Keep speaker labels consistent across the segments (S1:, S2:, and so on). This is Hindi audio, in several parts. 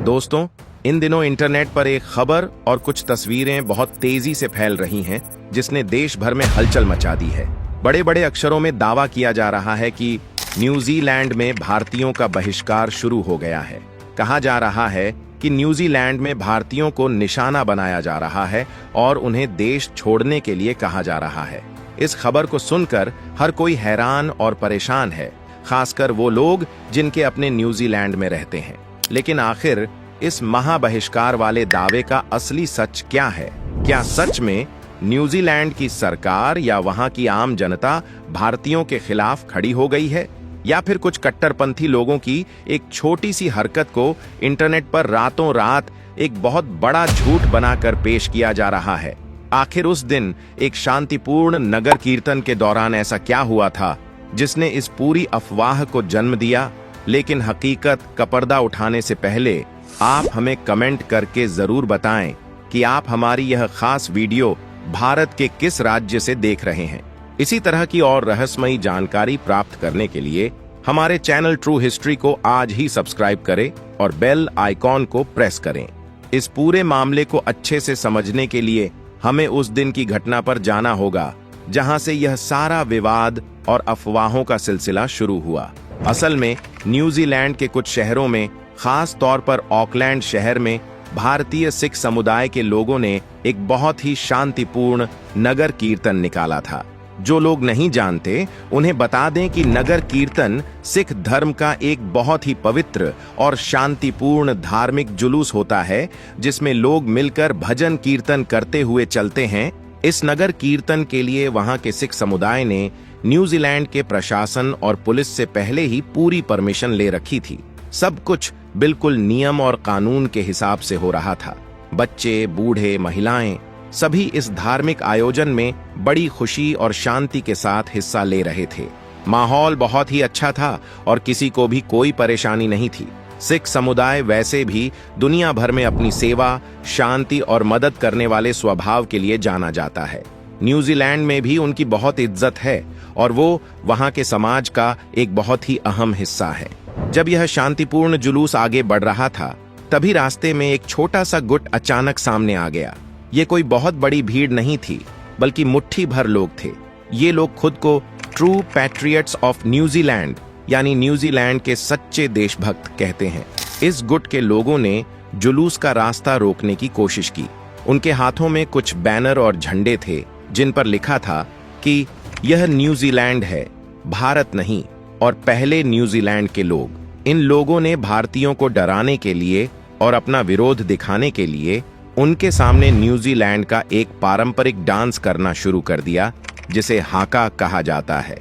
S1: दोस्तों, इन दिनों इंटरनेट पर एक खबर और कुछ तस्वीरें बहुत तेजी से फैल रही हैं, जिसने देश भर में हलचल मचा दी है। बड़े बड़े अक्षरों में दावा किया जा रहा है कि न्यूजीलैंड में भारतीयों का बहिष्कार शुरू हो गया है। कहा जा रहा है कि न्यूजीलैंड में भारतीयों को निशाना बनाया जा रहा है और उन्हें देश छोड़ने के लिए कहा जा रहा है। इस खबर को सुनकर हर कोई हैरान और परेशान है, खासकर वो लोग जिनके अपने न्यूजीलैंड में रहते हैं। लेकिन आखिर इस महाबहिष्कार वाले दावे का असली सच क्या है? क्या सच में न्यूजीलैंड की सरकार या वहां की आम जनता भारतीयों के खिलाफ खड़ी हो गई है, या फिर कुछ कट्टरपंथी लोगों की एक छोटी सी हरकत को इंटरनेट पर रातों रात एक बहुत बड़ा झूठ बनाकर पेश किया जा रहा है? आखिर उस दिन एक शांतिपूर्ण नगर कीर्तन के दौरान ऐसा क्या हुआ था जिसने इस पूरी अफवाह को जन्म दिया? लेकिन हकीकत का पर्दा उठाने से पहले आप हमें कमेंट करके जरूर बताएं कि आप हमारी यह खास वीडियो भारत के किस राज्य से देख रहे हैं। इसी तरह की और रहस्यमयी जानकारी प्राप्त करने के लिए हमारे चैनल ट्रू हिस्ट्री को आज ही सब्सक्राइब करें और बेल आइकॉन को प्रेस करें। इस पूरे मामले को अच्छे से समझने के लिए हमें उस दिन की घटना पर जाना होगा जहां से यह सारा विवाद और अफवाहों का सिलसिला शुरू हुआ। असल में न्यूजीलैंड के कुछ शहरों में, खास तौर पर ऑकलैंड शहर में, भारतीय सिख समुदाय के लोगों ने एक बहुत ही शांतिपूर्ण नगर कीर्तन निकाला था। जो लोग नहीं जानते उन्हें बता दें कि नगर कीर्तन सिख धर्म का एक बहुत ही पवित्र और शांतिपूर्ण धार्मिक जुलूस होता है, जिसमें लोग मिलकर भजन कीर्तन करते हुए चलते हैं। इस नगर कीर्तन के लिए वहां के सिख समुदाय ने न्यूजीलैंड के प्रशासन और पुलिस से पहले ही पूरी परमिशन ले रखी थी। सब कुछ बिल्कुल नियम और कानून के हिसाब से हो रहा था। बच्चे, बूढ़े, महिलाएं सभी इस धार्मिक आयोजन में बड़ी खुशी और शांति के साथ हिस्सा ले रहे थे। माहौल बहुत ही अच्छा था और किसी को भी कोई परेशानी नहीं थी। सिख समुदाय वैसे भी दुनिया भर में अपनी सेवा, शांति और मदद करने वाले स्वभाव के लिए जाना जाता है। न्यूजीलैंड में भी उनकी बहुत इज्जत है और वो वहां के समाज का एक बहुत ही अहम हिस्सा है। जब यह शांतिपूर्ण जुलूस आगे बढ़ रहा था, तभी रास्ते में एक छोटा सा गुट अचानक सामने आ गया। ये कोई बहुत बड़ी भीड़ नहीं थी, बल्कि मुट्ठी भर लोग थे। ये लोग खुद को ट्रू पैट्रियट्स ऑफ न्यूजीलैंड यानी न्यूजीलैंड के सच्चे देशभक्त कहते हैं। इस गुट के लोगों ने जुलूस का रास्ता रोकने की कोशिश की। उनके हाथों में कुछ बैनर और झंडे थे जिन पर लिखा था कि यह न्यूजीलैंड है, भारत नहीं, और पहले न्यूजीलैंड के लोग। इन लोगों ने भारतीयों को डराने के लिए और अपना विरोध दिखाने के लिए उनके सामने न्यूजीलैंड का एक पारंपरिक डांस करना शुरू कर दिया, जिसे हाका कहा जाता है।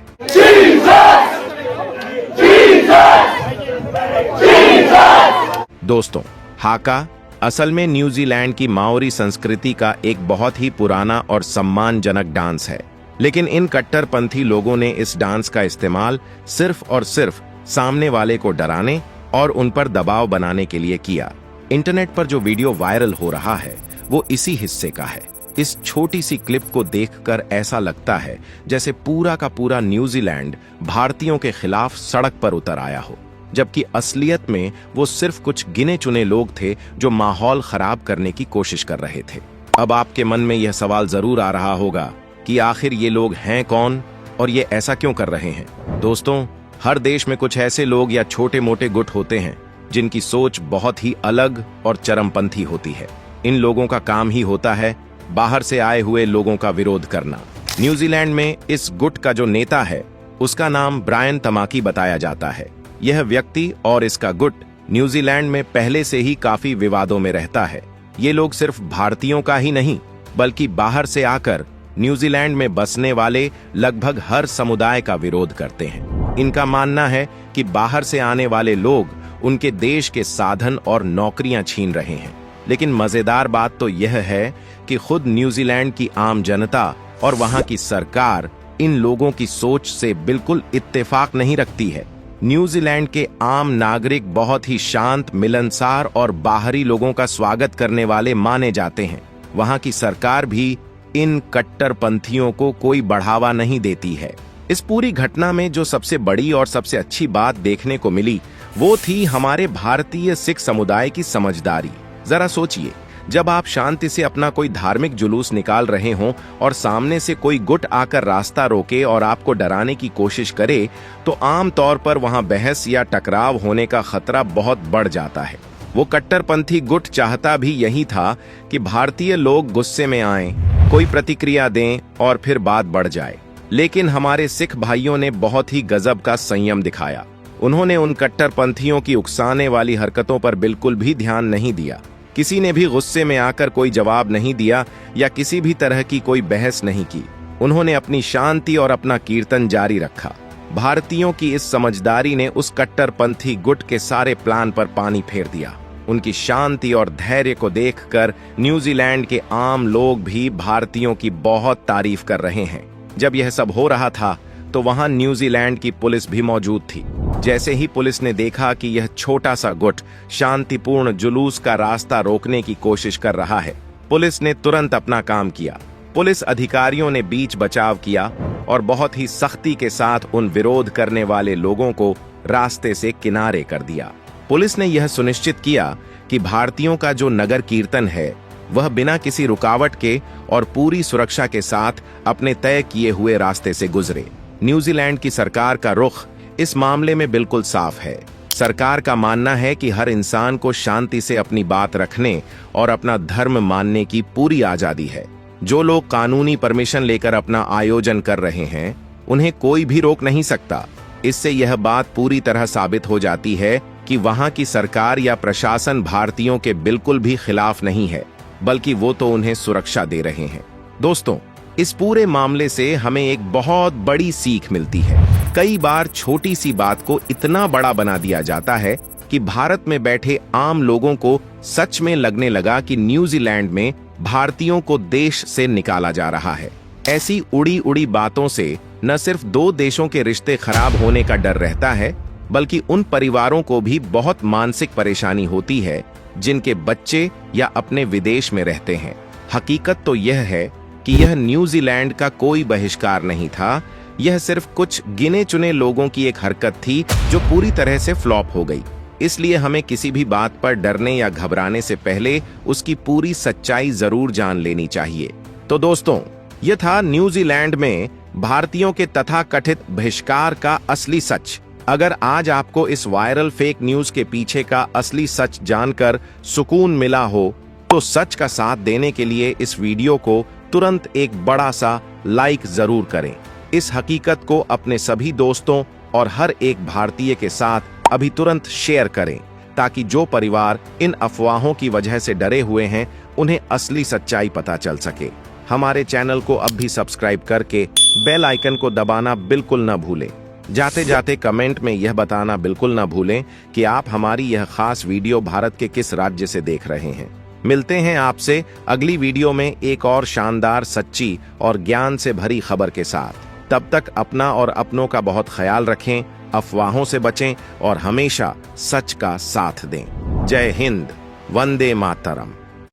S1: दोस्तों, हाका असल में न्यूजीलैंड की माओरी संस्कृति का एक बहुत ही पुराना और सम्मानजनक डांस है। लेकिन इन कट्टरपंथी लोगों ने इस डांस का इस्तेमाल सिर्फ और सिर्फ सामने वाले को डराने और उन पर दबाव बनाने के लिए किया। इंटरनेट पर जो वीडियो वायरल हो रहा है वो इसी हिस्से का है। इस छोटी सी क्लिप को देखकर ऐसा लगता है जैसे पूरा का पूरा न्यूजीलैंड भारतीयों के खिलाफ सड़क पर उतर आया हो, जबकि असलियत में वो सिर्फ कुछ गिने चुने लोग थे जो माहौल खराब करने की कोशिश कर रहे थे। अब आपके मन में यह सवाल जरूर आ रहा होगा कि आखिर ये लोग हैं कौन और ये ऐसा क्यों कर रहे हैं? दोस्तों, हर देश में कुछ ऐसे लोग या छोटे मोटे गुट होते हैं जिनकी सोच बहुत ही अलग और चरमपंथी होती है। इन लोगों का काम ही होता है बाहर से आए हुए लोगों का विरोध करना। न्यूजीलैंड में इस गुट का जो नेता है उसका नाम ब्रायन तमाकी बताया जाता है। यह व्यक्ति और इसका गुट न्यूजीलैंड में पहले से ही काफी विवादों में रहता है। ये लोग सिर्फ भारतीयों का ही नहीं, बल्कि बाहर से आकर न्यूजीलैंड में बसने वाले लगभग हर समुदाय का विरोध करते हैं। इनका मानना है कि बाहर से आने वाले लोग उनके देश के साधन और नौकरियां छीन रहे हैं। लेकिन मजेदार बात तो यह है कि खुद न्यूजीलैंड की आम जनता और वहां की सरकार इन लोगों की सोच से बिल्कुल इत्तेफाक नहीं रखती है। न्यूजीलैंड के आम नागरिक बहुत ही शांत, मिलनसार और बाहरी लोगों का स्वागत करने वाले माने जाते हैं। वहां की सरकार भी इन कट्टरपंथियों को कोई बढ़ावा नहीं देती है। इस पूरी घटना में जो सबसे बड़ी और सबसे अच्छी बात देखने को मिली वो थी हमारे भारतीय सिख समुदाय की समझदारी। जरा सोचिए, जब आप शांति से अपना कोई धार्मिक जुलूस निकाल रहे हों और सामने से कोई गुट आकर रास्ता रोके और आपको डराने की कोशिश करे, तो आम तौर पर वहां बहस या टकराव होने का खतरा बहुत बढ़ जाता है। वो कट्टरपंथी गुट चाहता भी यही था कि भारतीय लोग गुस्से में आएं, कोई प्रतिक्रिया दें और फिर बात बढ़ जाए। लेकिन हमारे सिख भाइयों ने बहुत ही गजब का संयम दिखाया। उन्होंने उन कट्टरपंथियों की उकसाने वाली हरकतों पर बिल्कुल भी ध्यान नहीं दिया। किसी ने भी गुस्से में आकर कोई जवाब नहीं दिया या किसी भी तरह की कोई बहस नहीं की। उन्होंने अपनी शांति और अपना कीर्तन जारी रखा। भारतीयों की इस समझदारी ने उस कट्टरपंथी गुट के सारे प्लान पर पानी फेर दिया। उनकी शांति और धैर्य को देखकर न्यूजीलैंड के आम लोग भी भारतीयों की बहुत तारीफ कर रहे हैं। जब यह सब हो रहा था तो वहां न्यूजीलैंड की पुलिस भी मौजूद थी। जैसे ही पुलिस ने देखा कि यह छोटा सा गुट शांतिपूर्ण जुलूस का रास्ता रोकने की कोशिश कर रहा है, पुलिस ने तुरंत अपना काम किया। पुलिस अधिकारियों ने बीच बचाव किया और बहुत ही सख्ती के साथ उन विरोध करने वाले लोगों को रास्ते से किनारे कर दिया। पुलिस ने यह सुनिश्चित किया कि भारतीयों का जो नगर कीर्तन है वह बिना किसी रुकावट के और पूरी सुरक्षा के साथ अपने तय किए हुए रास्ते से गुजरे। न्यूजीलैंड की सरकार का रुख इस मामले में बिल्कुल साफ है। सरकार का मानना है कि हर इंसान को शांति से अपनी बात रखने और अपना धर्म मानने की पूरी आजादी है। जो लोग कानूनी परमिशन लेकर अपना आयोजन कर रहे हैं, उन्हें कोई भी रोक नहीं सकता। इससे यह बात पूरी तरह साबित हो जाती है कि वहां की सरकार या प्रशासन भारतीयों के बिल्कुल भी खिलाफ नहीं है, बल्कि वो तो उन्हें सुरक्षा दे रहे हैं। दोस्तों, इस पूरे मामले से हमें एक बहुत बड़ी सीख मिलती है। कई बार छोटी सी बात को इतना बड़ा बना दिया जाता है कि भारत में बैठे आम लोगों को सच में लगने लगा कि न्यूजीलैंड में भारतीयों को देश से निकाला जा रहा है। ऐसी उड़ी उड़ी बातों से न सिर्फ दो देशों के रिश्ते खराब होने का डर रहता है, बल्कि उन परिवारों को भी बहुत मानसिक परेशानी होती है जिनके बच्चे या अपने विदेश में रहते हैं। हकीकत तो यह है कि यह न्यूजीलैंड का कोई बहिष्कार नहीं था। यह सिर्फ कुछ गिने चुने लोगों की एक हरकत थी जो पूरी तरह से फ्लॉप हो गई। इसलिए हमें किसी भी बात पर डरने या घबराने से पहले उसकी पूरी सच्चाई जरूर जान लेनी चाहिए। तो दोस्तों, यह था न्यूजीलैंड में भारतीयों के तथाकथित बहिष्कार का असली सच। अगर आज आपको इस वायरल फेक न्यूज के पीछे का असली सच जानकर सुकून मिला हो, तो सच का साथ देने के लिए इस वीडियो को तुरंत एक बड़ा सा लाइक जरूर करें। इस हकीकत को अपने सभी दोस्तों और हर एक भारतीय के साथ अभी तुरंत शेयर करें, ताकि जो परिवार इन अफवाहों की वजह से डरे हुए हैं, उन्हें असली सच्चाई पता चल सके। हमारे चैनल को अब भी सब्सक्राइब करके बेल आइकन को दबाना बिल्कुल न भूलें। जाते जाते कमेंट में यह बताना बिल्कुल न भूलें कि आप हमारी यह खास वीडियो भारत के किस राज्य से देख रहे हैं। मिलते हैं आपसे अगली वीडियो में एक और शानदार, सच्ची और ज्ञान से भरी खबर के साथ। तब तक अपना और अपनों का बहुत ख्याल रखें, अफवाहों से बचें और हमेशा सच का साथ दें। जय हिंद, वंदे मातरम।